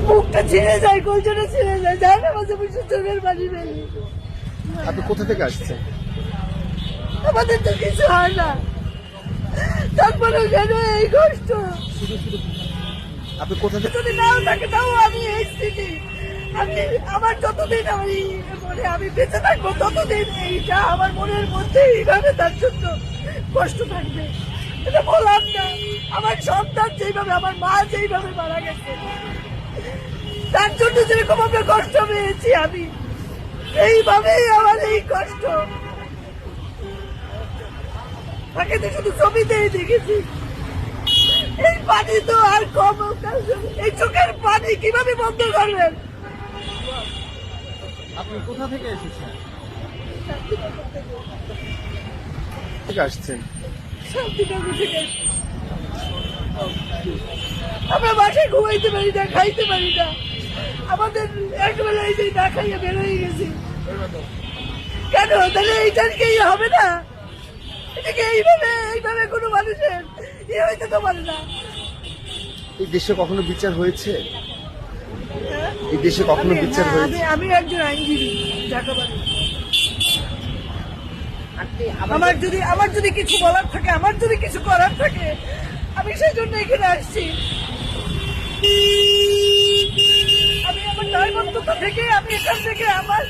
মুখটা ছিঁড়ে যায়, কলজটা ছিঁড়ে যায়, যায় না মাঝে মাঝে চোখের পানি ফেলি। আপনি কোথা থেকে আসছেন? আমাদের তো কিছু হয় না, তারপরেও কেন এই কষ্ট? আপনি কোথা থেকে? যদি নাও থাকে তাও আমি এই স্থিতি, আমি আমার যতদিন আমি বেঁচে থাকবো ততদিন এইটা আমার মনের মধ্যে এইভাবে তার জন্য কষ্ট থাকবে। এটা বললাম না, আমার সন্তান যেইভাবে, আমার মা যেইভাবে মারা গেছে, তার জন্য যেরকম আমরা কষ্ট পেয়েছি, আমি এইভাবেই আমার এই কষ্ট তাকে তো শুধু ছবিতেই দেখেছি। এই পানি তো আর কম, এই চোখের পানি কিভাবে বন্ধ করবেন? আপনি কোথা থেকে এসেছেন? থেকে আসছেন? শান্তিনগর থেকে। আমরা বাসায় ঘুমাইতে পারি না, খাইতে পারি না, আমাদের একবেলা এই যে না খাইয়ে বের হয়ে গেছি। কেন? তাহলে এইটাকেই হবে না? এটাকে এইভাবে কোনো মানুষের ইয়ে হইতে তো পারে না। এই দেশে কখনো বিচার হয়েছে? এই দেশে কখনো বিচার হয়েছে? আমি একজন আইনজীবী, ঢাকাবাড়ি। আমার যদি কিছু বলার থাকে, আমার যদি কিছু করার থাকে, আমি সেই জন্য এখানে আসছি। আমি আমার দায়বদ্ধতা থেকে আমি এখান থেকে আমার